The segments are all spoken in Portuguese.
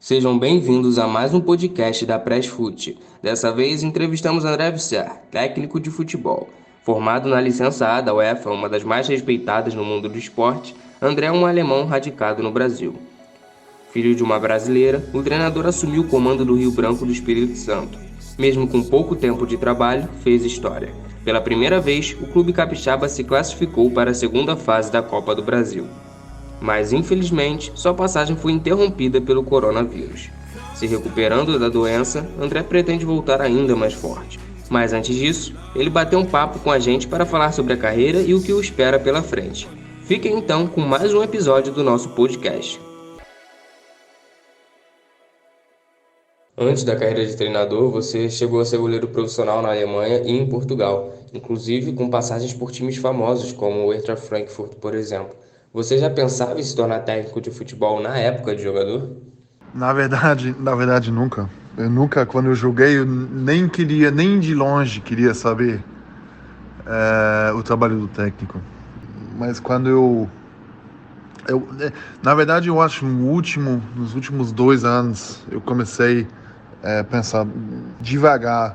Sejam bem-vindos a mais um podcast da Presfute. Dessa vez entrevistamos André Visser, técnico de futebol. Formado na licença A da UEFA, uma das mais respeitadas no mundo do esporte, André é um alemão radicado no Brasil. Filho de uma brasileira, o treinador assumiu o comando do Rio Branco do Espírito Santo. Mesmo com pouco tempo de trabalho, fez história. Pela primeira vez, o clube capixaba se classificou para a segunda fase da Copa do Brasil. Mas, infelizmente, sua passagem foi interrompida pelo coronavírus. Se recuperando da doença, André pretende voltar ainda mais forte. Mas antes disso, ele bateu um papo com a gente para falar sobre a carreira e o que o espera pela frente. Fiquem então com mais um episódio do nosso podcast. Antes da carreira de treinador, você chegou a ser goleiro profissional na Alemanha e em Portugal, inclusive com passagens por times famosos como o Eintracht Frankfurt, por exemplo. Você já pensava em se tornar técnico de futebol na época de jogador? Na verdade, nunca. Eu nunca, quando eu joguei, eu nem queria, nem de longe queria saber o trabalho do técnico. Mas na verdade, eu acho nos últimos 2 anos, eu comecei a pensar devagar.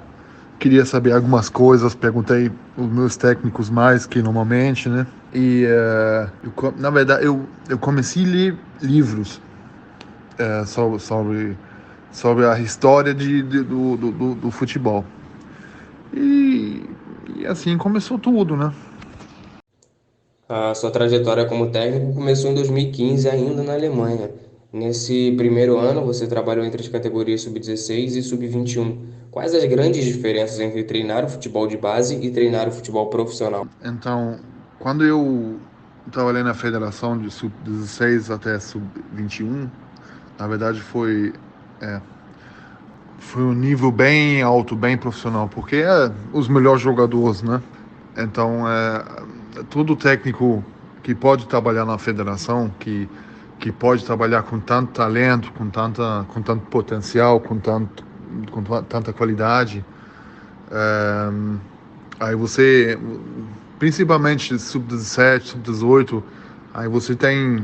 Queria saber algumas coisas, perguntei os meus técnicos mais que normalmente, né? E, na verdade, eu comecei a ler livros sobre a história do futebol. E, e assim começou tudo, né? A sua trajetória como técnico começou em 2015, ainda na Alemanha. Nesse primeiro ano, você trabalhou entre as categorias sub-16 e sub-21. Quais as grandes diferenças entre treinar o futebol de base e treinar o futebol profissional? Então, quando eu trabalhei na federação de sub-16 até sub-21, na verdade é, foi um nível bem alto, bem profissional, porque é os melhores jogadores, né? Então, todo técnico que pode trabalhar na federação, que pode trabalhar com tanto talento, com tanto potencial, com tanta qualidade, aí você, principalmente sub-17, sub-18, aí você tem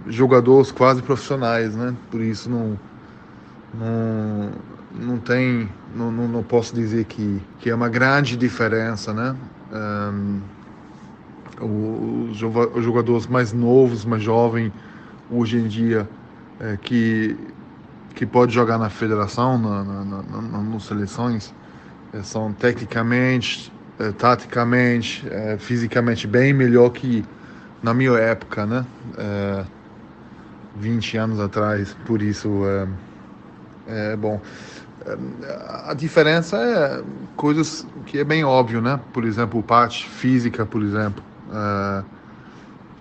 jogadores quase profissionais, né? Por isso não, não tem, não posso dizer que é uma grande diferença, né? Os jogadores mais novos, mais jovens, hoje em dia, que pode jogar na federação, nas seleções, são tecnicamente, taticamente, fisicamente bem melhor que na minha época, né? 20 anos atrás, por isso é bom. A diferença é coisas que é bem óbvio, né? Por exemplo, parte física, por exemplo.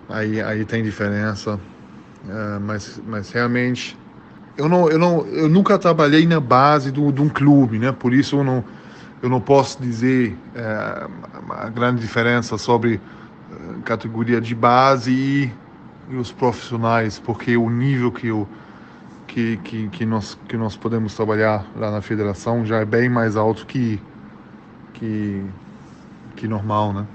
Aí tem diferença, mas realmente eu nunca trabalhei na base de um clube, né? Por isso eu não posso dizer a grande diferença sobre categoria de base e os profissionais, porque o nível que nós podemos trabalhar lá na federação já é bem mais alto que, que normal, né?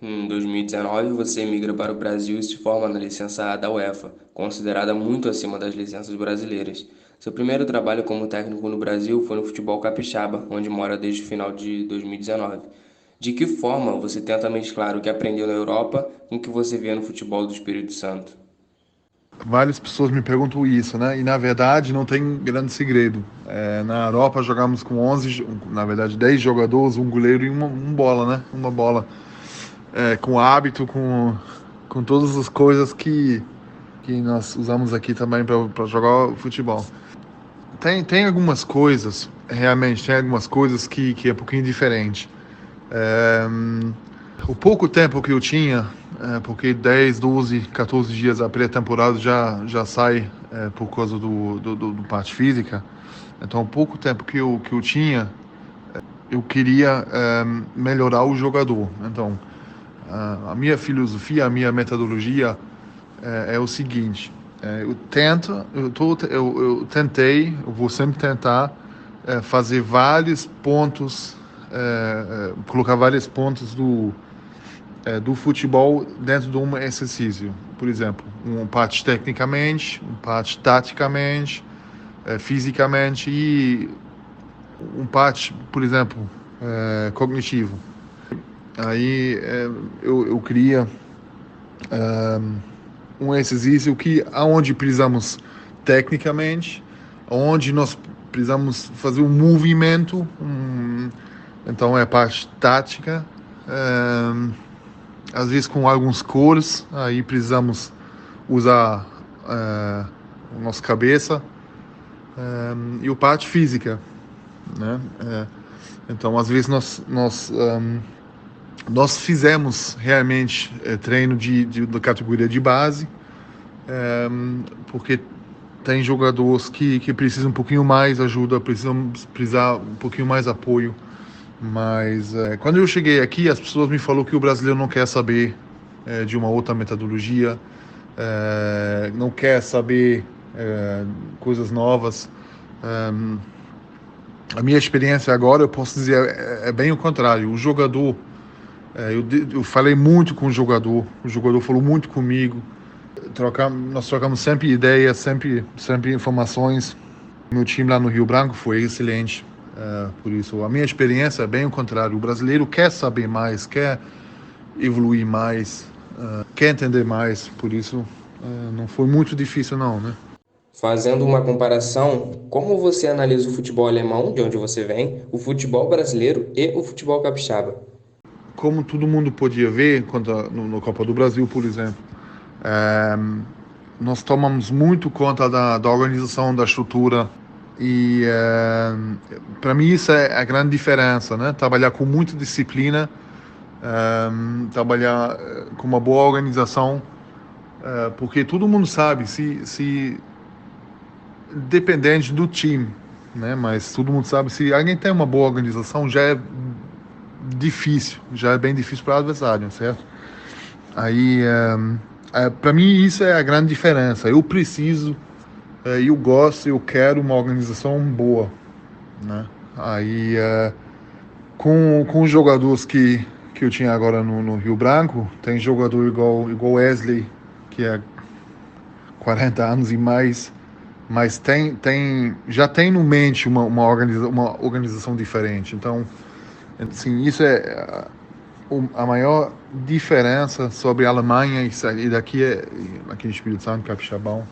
Em 2019, você emigra para o Brasil e se forma na licença A da UEFA, considerada muito acima das licenças brasileiras. Seu primeiro trabalho como técnico no Brasil foi no futebol capixaba, onde mora desde o final de 2019. De que forma você tenta mesclar o que aprendeu na Europa com o que você vê no futebol do Espírito Santo? Várias pessoas me perguntam isso, né? E na verdade não tem grande segredo. Na Europa jogamos com 11, na verdade 10 jogadores, um goleiro e uma bola, né? Uma bola. Com hábito, com todas as coisas que nós usamos aqui também para jogar futebol. Tem algumas coisas, realmente, tem algumas coisas que é um pouquinho diferente. É, o pouco tempo que eu tinha, porque 10, 12, 14 dias a pré-temporada já sai por causa do parte física. Então, o pouco tempo que eu tinha, eu queria melhorar o jogador. Então, a minha filosofia, a minha metodologia é o seguinte: eu tentei, eu vou sempre tentar fazer vários pontos, colocar vários pontos do futebol dentro de um exercício. Por exemplo, um parte tecnicamente, um parte taticamente, fisicamente e parte, por exemplo, cognitivo. Aí eu queria um exercício aonde precisamos tecnicamente, onde nós precisamos fazer um movimento, então é a parte tática, às vezes com alguns cores, aí precisamos usar a nossa cabeça, e a parte física, né? Então às vezes nós fizemos realmente treino da categoria de base, porque tem jogadores que precisam um pouquinho mais ajuda, precisar um pouquinho mais apoio. Mas quando eu cheguei aqui, as pessoas me falaram que o brasileiro não quer saber de uma outra metodologia, não quer saber coisas novas. A minha experiência agora, eu posso dizer, é bem o contrário. O jogador, eu falei muito com o jogador falou muito comigo. Nós trocamos sempre ideias, sempre informações. Meu time lá no Rio Branco foi excelente. Por isso, a minha experiência é bem o contrário. O brasileiro quer saber mais, quer evoluir mais, quer entender mais. Por isso, não foi muito difícil não, né? Fazendo uma comparação, como você analisa o futebol alemão, de onde você vem, o futebol brasileiro e o futebol capixaba? Como todo mundo podia ver no Copa do Brasil, por exemplo, nós tomamos muito conta da organização, da estrutura, e para mim isso é a grande diferença, né? Trabalhar com muita disciplina, trabalhar com uma boa organização, porque todo mundo sabe se dependente do time, né? Mas todo mundo sabe, se alguém tem uma boa organização já é bem difícil para o adversário, certo? Aí para mim isso é a grande diferença. Eu preciso, eu gosto, eu quero uma organização boa, né? Aí com os jogadores que eu tinha agora no Rio Branco, tem jogador igual Wesley, que é 40 anos e mais, mas já tem no mente uma organização diferente. Então, assim, isso é a maior diferença sobre a Alemanha e daqui aqui no Espírito Santo, Capixabão,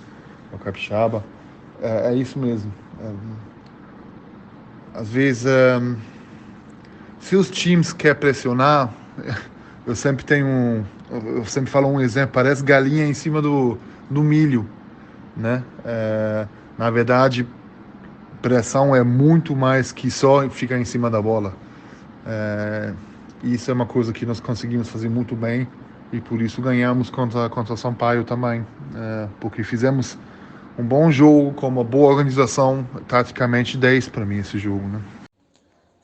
ou Capixaba, é isso mesmo. Às vezes, se os times querem pressionar, eu sempre falo um exemplo, parece galinha em cima do milho, né? Na verdade, pressão é muito mais que só ficar em cima da bola. Isso é uma coisa que nós conseguimos fazer muito bem e por isso ganhamos contra Sampaio também, porque fizemos um bom jogo com uma boa organização, taticamente 10 para mim esse jogo, né?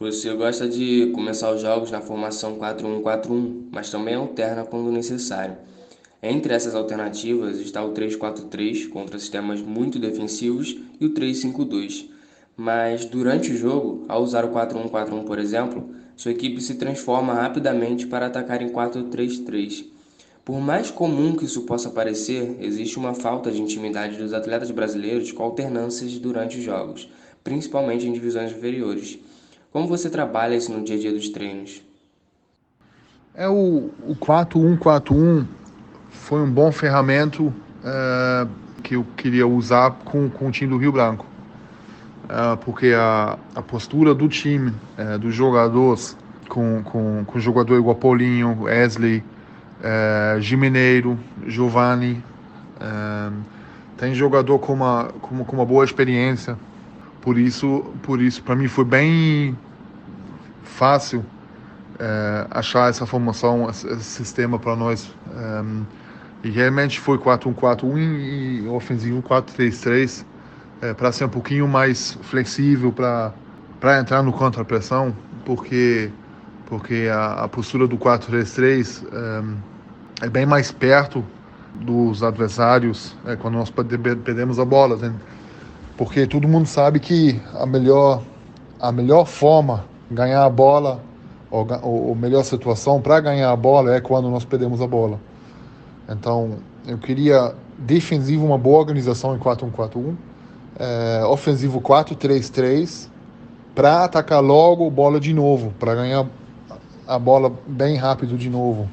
Você gosta de começar os jogos na formação 4-1-4-1, mas também alterna quando necessário. Entre essas alternativas está o 3-4-3 contra sistemas muito defensivos e o 3-5-2. Mas durante o jogo, ao usar o 4-1-4-1, por exemplo, sua equipe se transforma rapidamente para atacar em 4-3-3. Por mais comum que isso possa parecer, existe uma falta de intimidade dos atletas brasileiros com alternâncias durante os jogos, principalmente em divisões inferiores. Como você trabalha isso no dia a dia dos treinos? O 4-1-4-1 foi um bom ferramenta que eu queria usar com o time do Rio Branco. Porque a postura do time, dos jogadores, com jogador igual Paulinho, Wesley, Gimeneiro, Giovanni, tem jogador com uma boa experiência. Por isso para mim foi bem fácil achar essa formação, esse sistema para nós. E realmente foi 4-1-4-1 e ofensivo 4-3-3, para ser um pouquinho mais flexível, para entrar no contra-pressão, porque a postura do 4-3-3 é bem mais perto dos adversários quando nós perdemos a bola, né? Porque todo mundo sabe que a melhor forma de ganhar a bola, ou melhor situação para ganhar a bola é quando nós perdemos a bola. Então, eu queria defensivo, uma boa organização em 4-1-4-1, ofensivo 4-3-3 para atacar logo a bola de novo, para ganhar a bola bem rápido de novo.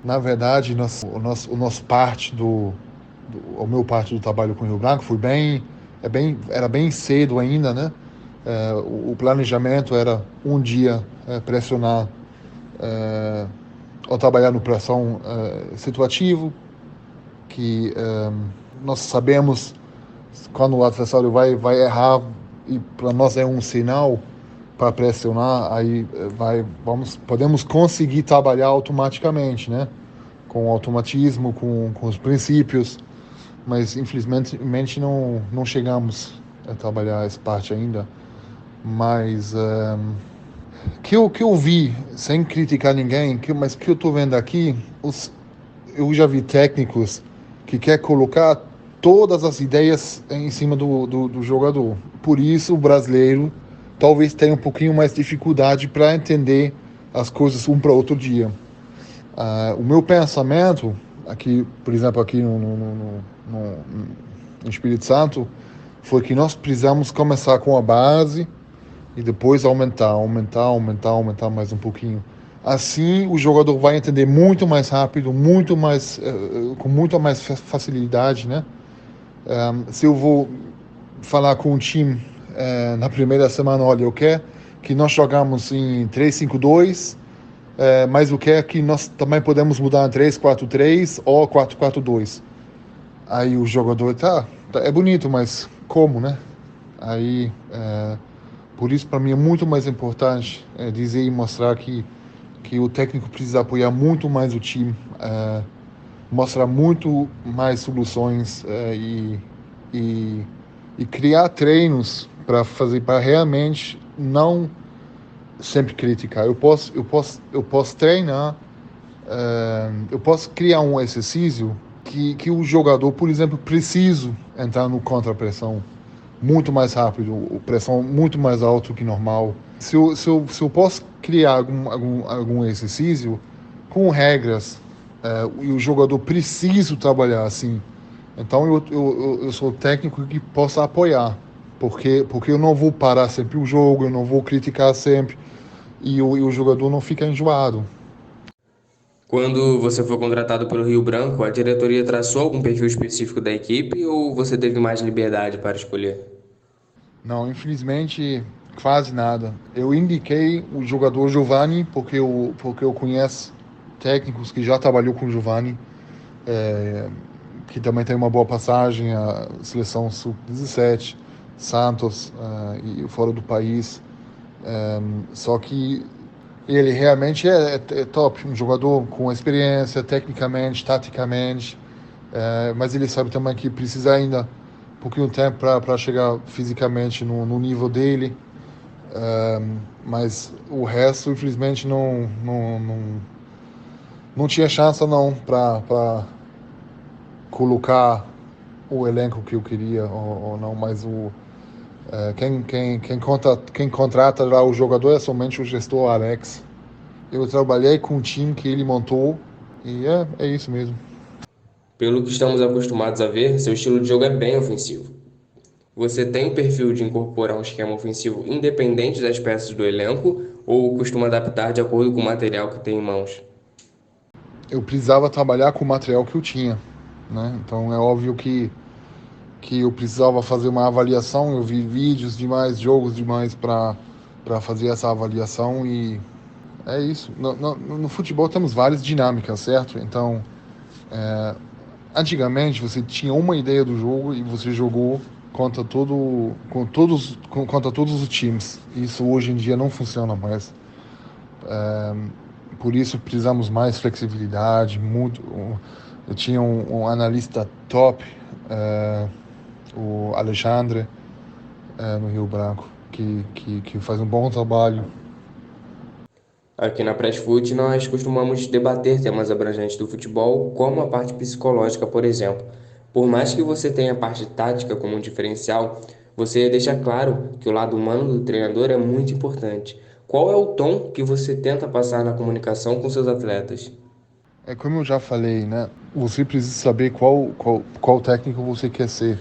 Na verdade, o nosso parte o meu parte do trabalho com o Rio Branco foi era bem cedo ainda, né? O planejamento era um dia pressionar ou trabalhar no pressão situativo, que nós sabemos quando o adversário vai errar e para nós é um sinal para pressionar, aí podemos conseguir trabalhar automaticamente, né? Com o automatismo, com os princípios, mas infelizmente não chegamos a trabalhar essa parte ainda. Mas que eu vi, sem criticar ninguém, mas que eu estou vendo aqui, eu já vi técnicos que quer colocar todas as ideias em cima do jogador. Por isso o brasileiro talvez tenha um pouquinho mais dificuldade para entender as coisas um para outro dia. O meu pensamento, aqui, por exemplo, aqui no Espírito Santo, foi que nós precisamos começar com a base e depois aumentar mais um pouquinho. Assim, o jogador vai entender muito mais rápido, com muito mais facilidade, né? Se eu vou falar com um time na primeira semana, olha, eu quero que nós jogamos em 3-5-2, mas eu quero que nós também podemos mudar em 3-4-3 ou 4-4-2. Aí o jogador é bonito, mas como, né? Aí, por isso, para mim, é muito mais importante dizer e mostrar que o técnico precisa apoiar muito mais o time, mostrar muito mais soluções e criar treinos para realmente não sempre criticar. Eu posso treinar, eu posso criar um exercício que o jogador, por exemplo, precisa entrar no contra-pressão muito mais rápido, pressão muito mais alta que normal. Se eu posso criar algum exercício com regras e o jogador precisa trabalhar assim, então eu sou técnico que possa apoiar, porque eu não vou parar sempre o jogo, eu não vou criticar sempre e o jogador não fica enjoado. Quando você foi contratado pelo Rio Branco, a diretoria traçou algum perfil específico da equipe ou você teve mais liberdade para escolher? Não, infelizmente, quase nada. Eu indiquei o jogador Giovani porque eu conheço técnicos que já trabalhou com o Giovani, que também tem uma boa passagem, a seleção sub-17, Santos e fora do país. Só que ele realmente é top, um jogador com experiência, tecnicamente, taticamente, mas ele sabe também que precisa ainda um pouquinho de tempo para chegar fisicamente no nível dele. Mas o resto, infelizmente, não tinha chance não para colocar o elenco que eu queria ou não, mas quem contrata lá o jogador é somente o gestor Alex. Eu trabalhei com um time que ele montou e é isso mesmo. Pelo que estamos acostumados a ver, seu estilo de jogo é bem ofensivo. Você tem o perfil de incorporar um esquema ofensivo independente das peças do elenco ou costuma adaptar de acordo com o material que tem em mãos? Eu precisava trabalhar com o material que eu tinha, né? Então é óbvio que eu precisava fazer uma avaliação. Eu vi vídeos demais, jogos demais para fazer essa avaliação e é isso. No futebol temos várias dinâmicas, certo? Então, antigamente você tinha uma ideia do jogo e você jogou contra todos os times. Isso hoje em dia não funciona mais. Por isso precisamos mais flexibilidade. Eu tinha um analista top, o Alexandre, no Rio Branco, que faz um bom trabalho. Aqui na Pressfoot nós costumamos debater temas abrangentes do futebol, como a parte psicológica, por exemplo. Por mais que você tenha a parte tática como um diferencial, você deixa claro que o lado humano do treinador é muito importante. Qual é o tom que você tenta passar na comunicação com seus atletas? É como eu já falei, né? Você precisa saber qual técnico você quer ser.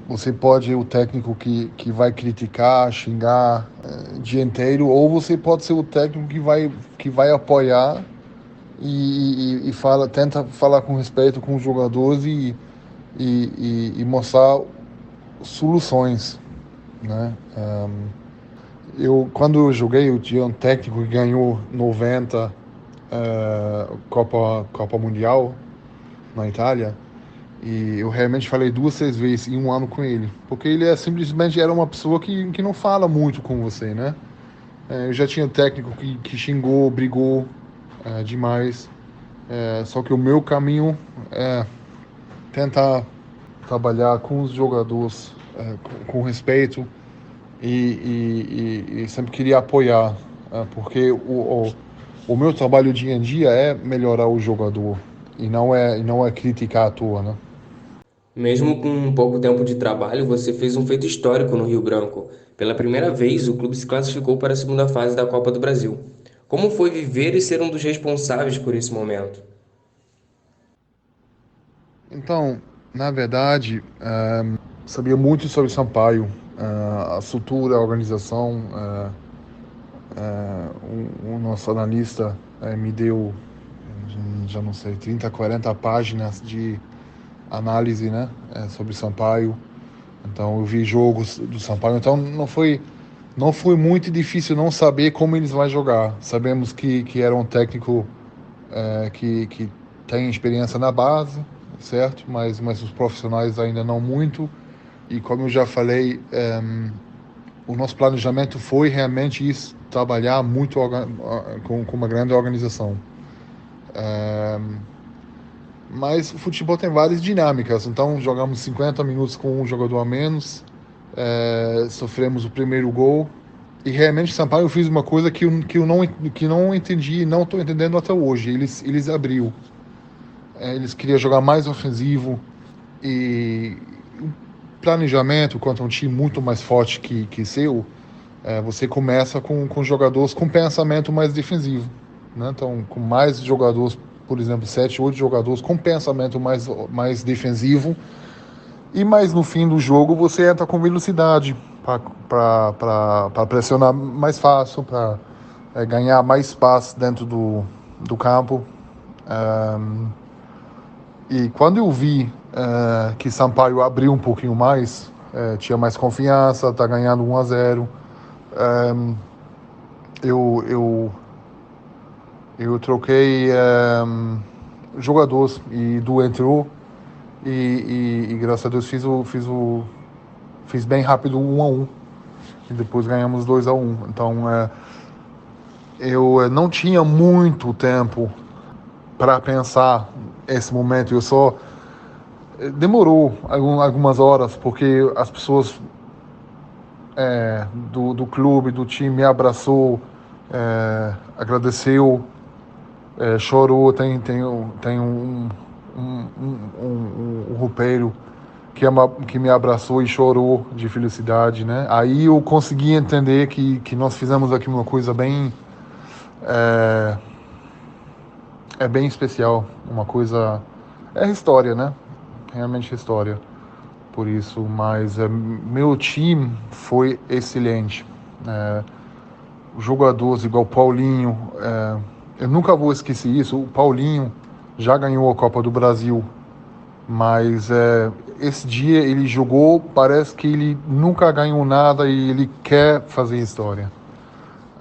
Você pode ser o técnico que vai criticar, xingar o dia inteiro, ou você pode ser o técnico que vai apoiar e tenta falar com respeito com os jogadores e mostrar soluções, né? Quando eu joguei, eu tinha um técnico que ganhou 90 Copa Mundial na Itália. E eu realmente falei 2, 3 vezes em um ano com ele. Porque ele simplesmente era uma pessoa que não fala muito com você, né? Eu já tinha técnico que xingou, brigou demais. Só que o meu caminho é tentar trabalhar com os jogadores com respeito e sempre queria apoiar. Porque o meu trabalho dia em dia é melhorar o jogador e não é criticar à toa, né? Mesmo com pouco tempo de trabalho, você fez um feito histórico no Rio Branco. Pela primeira vez, o clube se classificou para a segunda fase da Copa do Brasil. Como foi viver e ser um dos responsáveis por esse momento? Então, na verdade, sabia muito sobre Sampaio, a estrutura, a organização. O nosso analista me deu, já não sei, 30, 40 páginas de análise, né, sobre Sampaio. Então, eu vi jogos do Sampaio. Então, não foi muito difícil não saber como eles vão jogar. Sabemos que era um técnico que tem experiência na base, certo? Mas os profissionais ainda não muito. E como eu já falei, o nosso planejamento foi realmente isso, trabalhar muito com uma grande organização. Mas o futebol tem várias dinâmicas, então jogamos 50 minutos com um jogador a menos, sofremos o primeiro gol, e realmente Sampaio fez uma coisa que eu não entendi e não estou entendendo até hoje. Eles abriu. Eles queriam jogar mais ofensivo e o planejamento contra um time muito mais forte que seu, você começa com jogadores com pensamento mais defensivo, né? Então, com mais jogadores, por exemplo, 7, 8 jogadores com pensamento mais defensivo, e mais no fim do jogo você entra com velocidade para pressionar mais fácil, para ganhar mais espaço dentro do campo. E quando eu vi que Sampaio abriu um pouquinho mais, tinha mais confiança, tá ganhando 1-0, eu, eu, eu troquei jogadores e Du entrou e graças a Deus fiz bem rápido 1-1 e depois ganhamos 2-1. Então eu não tinha muito tempo para pensar esse momento. Eu só demorou algumas horas porque as pessoas do clube, do time me abraçou, agradeceu, chorou. Tem um roupeiro que me abraçou e chorou de felicidade, né? Aí eu consegui entender que nós fizemos aqui uma coisa é, bem especial, uma coisa, história, né? Realmente história. Por isso, mas meu time foi excelente. Jogadores igual Paulinho, eu nunca vou esquecer isso. O Paulinho já ganhou a Copa do Brasil, mas esse dia ele jogou, parece que ele nunca ganhou nada e ele quer fazer história.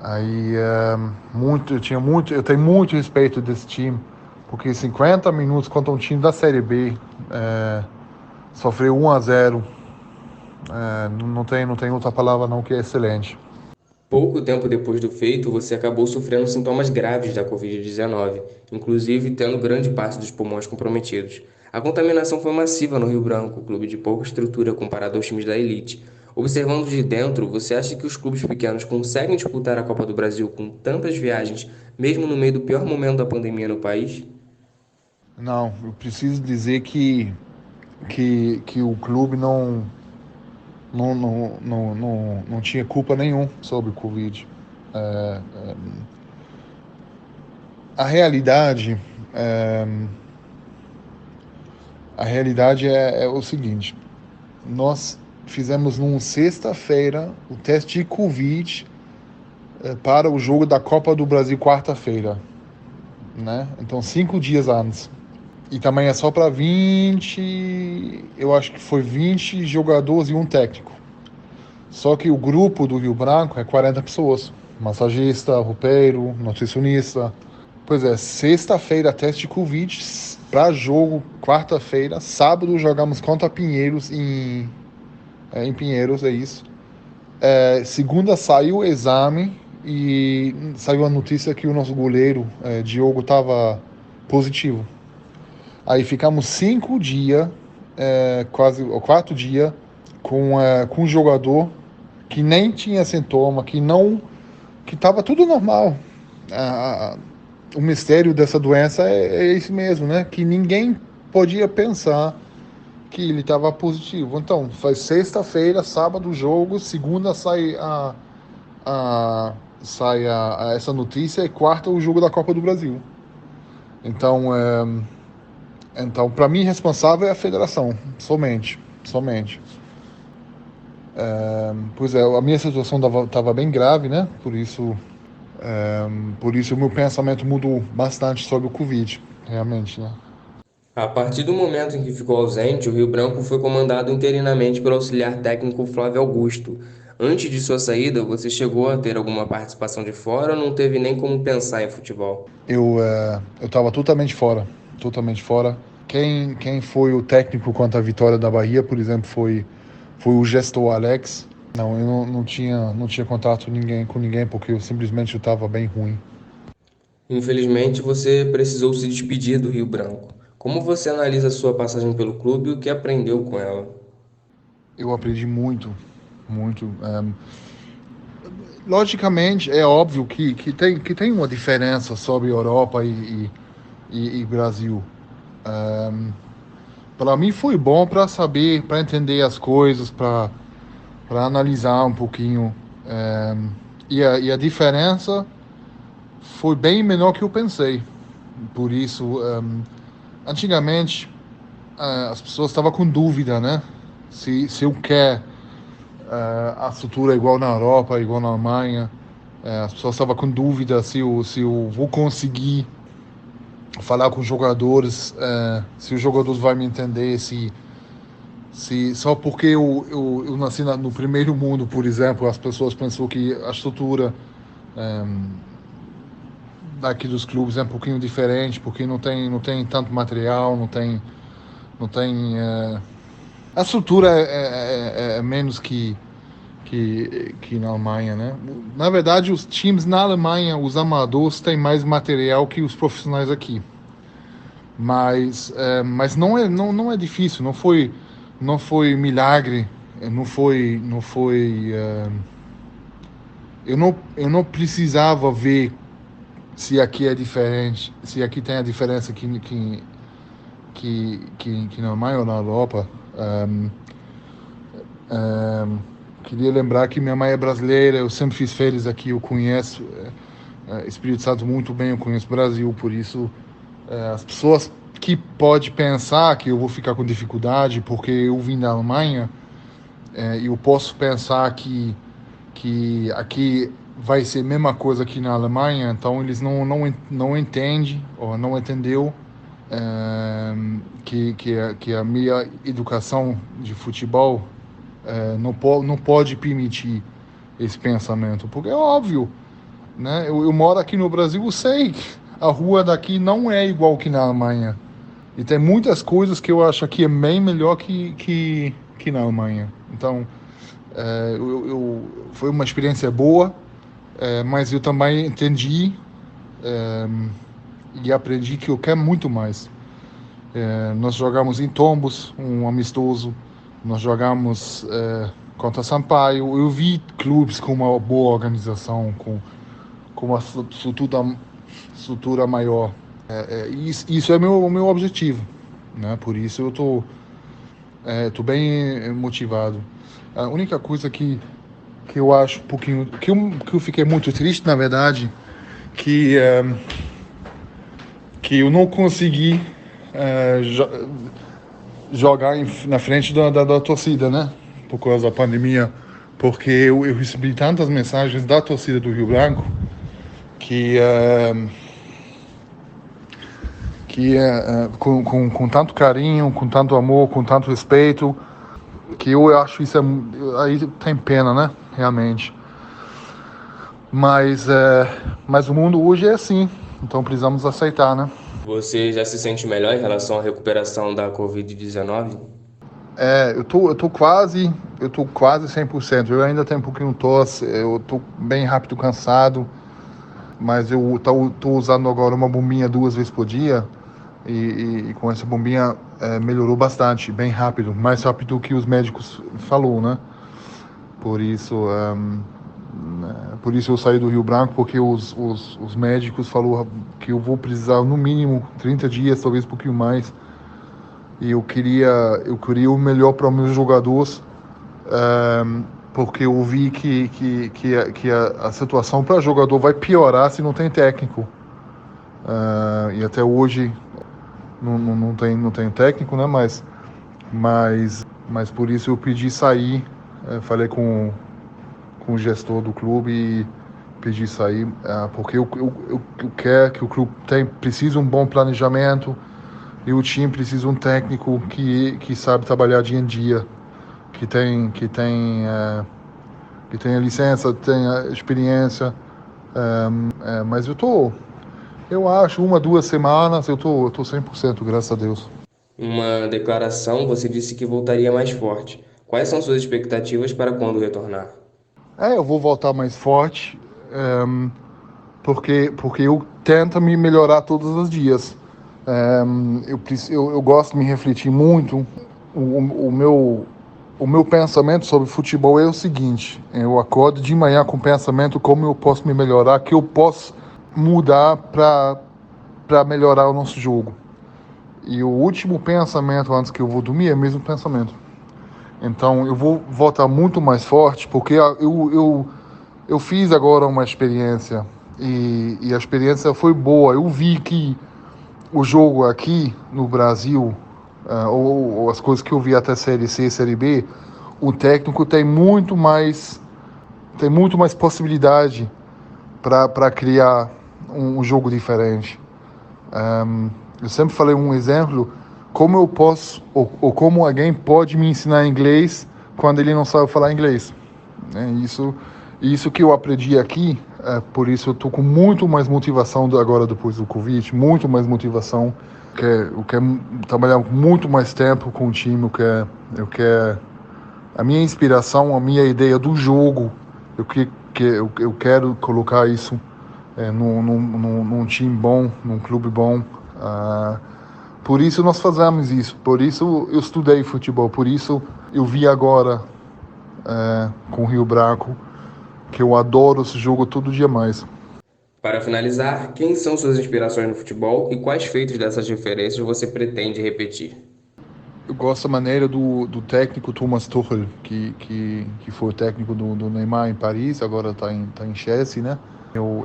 Aí eu tenho muito respeito desse time, porque 50 minutos contra um time da Série B, sofreu 1-0, não tem outra palavra não, que é excelente. Pouco tempo depois do feito, você acabou sofrendo sintomas graves da Covid-19, inclusive tendo grande parte dos pulmões comprometidos. A contaminação foi massiva no Rio Branco, clube de pouca estrutura comparado aos times da elite. Observando de dentro, você acha que os clubes pequenos conseguem disputar a Copa do Brasil com tantas viagens, mesmo no meio do pior momento da pandemia no país? Não, eu preciso dizer que o clube não tinha culpa nenhuma sobre o Covid. A realidade, é, a realidade é o seguinte: nós fizemos numa sexta-feira o teste de Covid para o jogo da Copa do Brasil quarta-feira, né? Então 5 dias antes. E também é só para 20, eu acho que foi 20 jogadores e um técnico. Só que o grupo do Rio Branco é 40 pessoas. Massagista, roupeiro, nutricionista. Pois é, sexta-feira teste de Covid para jogo, quarta-feira, sábado jogamos contra Pinheiros em Pinheiros, é isso. Segunda saiu o exame e saiu a notícia que o nosso goleiro, Diogo, estava positivo. Aí ficamos 5 dias, quase 4 dias, com um jogador que nem tinha sintoma, que estava tudo normal. O mistério dessa doença é esse mesmo, né? Que ninguém podia pensar que ele estava positivo. Então, faz sexta-feira, sábado o jogo, segunda essa notícia e quarta o jogo da Copa do Brasil. Então, para mim, responsável é a federação, somente. Pois é, a minha situação estava bem grave, né? Por isso o meu pensamento mudou bastante sobre o Covid, realmente, né? A partir do momento em que ficou ausente, o Rio Branco foi comandado interinamente pelo auxiliar técnico Flávio Augusto. Antes de sua saída, você chegou a ter alguma participação de fora ou não teve nem como pensar em futebol? Eu estava totalmente fora, totalmente fora. Quem foi o técnico quanto à vitória da Bahia, por exemplo, foi o gestor Alex. Não, eu não tinha contato com ninguém porque eu simplesmente estava bem ruim. Infelizmente, você precisou se despedir do Rio Branco. Como você analisa sua passagem pelo clube e o que aprendeu com ela? Eu aprendi muito, muito. Logicamente, é óbvio que tem uma diferença sobre Europa e Brasil. Para mim foi bom para saber, para entender as coisas, para analisar um pouquinho. E a diferença foi bem menor que eu pensei. Por isso, antigamente, as pessoas estavam com dúvida, né? Se eu quero a estrutura igual na Europa, igual na Alemanha. As pessoas estavam com dúvida se eu vou conseguir falar com os jogadores, se os jogadores vão me entender, se só porque eu nasci no primeiro mundo, por exemplo, as pessoas pensam que a estrutura daqui dos clubes é um pouquinho diferente, porque não tem tanto material, não tem a estrutura é menos que na Alemanha, né? Na verdade, os times na Alemanha, os amadores, têm mais material que os profissionais aqui. Mas não é difícil, não foi milagre, não foi. Eu não precisava ver se aqui é diferente, se aqui tem a diferença que na Alemanha ou na Europa. Queria lembrar que minha mãe é brasileira, eu sempre fiz férias aqui, eu conheço Espírito Santo muito bem, eu conheço o Brasil, por isso as pessoas que podem pensar que eu vou ficar com dificuldade porque eu vim da Alemanha, eu posso pensar que aqui vai ser a mesma coisa que na Alemanha, então eles não entendem ou não entendeu que a minha educação de futebol não pode permitir esse pensamento, porque é óbvio, né? Eu moro aqui no Brasil, eu sei que a rua daqui não é igual que na Alemanha. E tem muitas coisas que eu acho que é bem melhor que na Alemanha. Então, foi uma experiência boa, mas eu também entendi e aprendi que eu quero muito mais. Nós jogamos em Tombos, um amistoso. Nós jogamos contra Sampaio. Eu vi clubes com uma boa organização, com uma estrutura maior. Isso é meu objetivo, né? Por isso eu tô bem motivado. A única coisa que eu acho um pouquinho que eu fiquei muito triste, na verdade, que que eu não consegui jogar na frente da torcida, né? Por causa da pandemia. Porque eu recebi tantas mensagens da torcida do Rio Branco que, com tanto carinho, com tanto amor, com tanto respeito, que eu acho isso aí tem pena, né? Realmente. Mas o mundo hoje é assim, então precisamos aceitar, né? Você já se sente melhor em relação à recuperação da Covid-19? Eu tô quase 100%. Eu ainda tenho um pouquinho de tosse, eu tô bem rápido cansado, mas eu tô usando agora uma bombinha 2 vezes por dia e com essa bombinha melhorou bastante, bem rápido, mais rápido que os médicos falou, né? Por isso, por isso eu saí do Rio Branco, porque os médicos falou que eu vou precisar no mínimo 30 dias, talvez um pouquinho mais. E eu queria o melhor para os meus jogadores, porque eu vi que a situação para jogador vai piorar se não tem técnico. E até hoje não tem técnico, né? Mas por isso eu pedi sair, falei com o gestor do clube e pedi sair, porque eu quero que o clube precisa um bom planejamento e o time precisa de um técnico que sabe trabalhar dia em dia, que tem a licença, tem a experiência. Mas eu acho, 1, 2 semanas eu tô 100%, graças a Deus. Uma declaração, você disse que voltaria mais forte. Quais são suas expectativas para quando retornar? Eu vou voltar mais forte, porque eu tento me melhorar todos os dias. Eu gosto de me refletir muito. O meu pensamento sobre futebol é o seguinte: eu acordo de manhã com o pensamento como eu posso me melhorar, que eu posso mudar para melhorar o nosso jogo. E o último pensamento antes que eu vou dormir é o mesmo pensamento. Então eu vou voltar muito mais forte, porque eu fiz agora uma experiência e a experiência foi boa. Eu vi que o jogo aqui no Brasil, ou as coisas que eu vi até Série C, Série B, o técnico tem muito mais possibilidade para criar um jogo diferente. Eu sempre falei um exemplo, como eu posso, ou como alguém pode me ensinar inglês quando ele não sabe falar inglês. Isso que eu aprendi aqui, por isso eu estou com muito mais motivação agora depois do Covid, muito mais motivação. Eu quero trabalhar muito mais tempo com o time, eu quero a minha inspiração, a minha ideia do jogo, eu quero colocar isso num time bom, num clube bom. Por isso nós fazemos isso, por isso eu estudei futebol, por isso eu vi agora com o Rio Branco, que eu adoro esse jogo todo dia mais. Para finalizar, quem são suas inspirações no futebol e quais feitos dessas referências você pretende repetir? Eu gosto da maneira do técnico Thomas Tuchel, que foi o técnico do Neymar em Paris, agora está em Chelsea, né?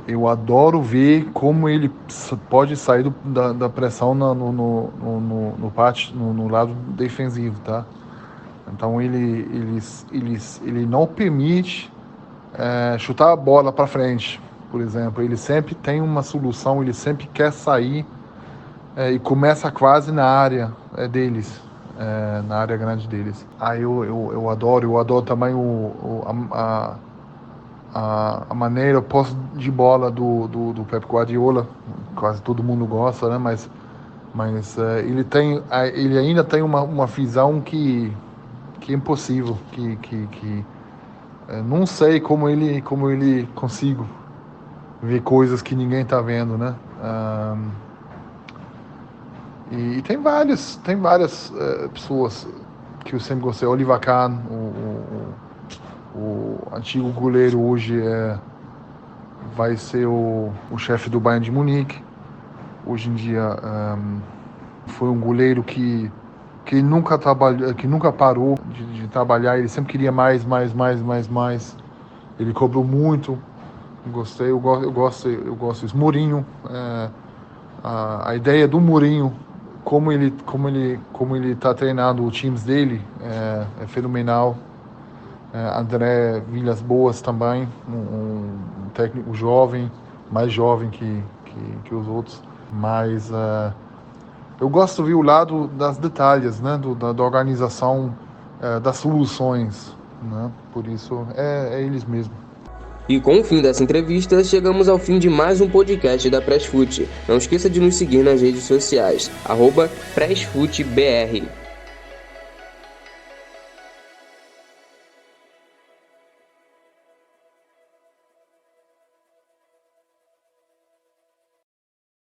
Eu adoro ver como ele pode sair da pressão no lado defensivo, tá? Então ele não permite chutar a bola para frente, por exemplo. Ele sempre tem uma solução, ele sempre quer sair e começa quase na área deles, na área grande deles. Eu adoro também a maneira, o posse de bola do Pep Guardiola, quase todo mundo gosta, né? Mas ele ainda tem uma visão que é impossível, não sei como ele consigo ver coisas que ninguém está vendo, né? E tem várias pessoas que eu sempre gostei. Oliver Kahn, o antigo goleiro, hoje vai ser o chefe do Bayern de Munique. Hoje em dia foi um goleiro que nunca trabalhou, que nunca parou de trabalhar. Ele sempre queria mais. Ele cobrou muito. Gostei, eu gosto disso. Mourinho, a ideia do Mourinho como ele tá treinando os times dele é fenomenal. André Villas-Boas também, um técnico jovem, mais jovem que os outros, mas eu gosto de ver o lado das detalhes, né, da organização, das soluções, né, por isso é eles mesmos. E com o fim dessa entrevista, chegamos ao fim de mais um podcast da Pressfute. Não esqueça de nos seguir nas redes sociais, @PressFuteBR.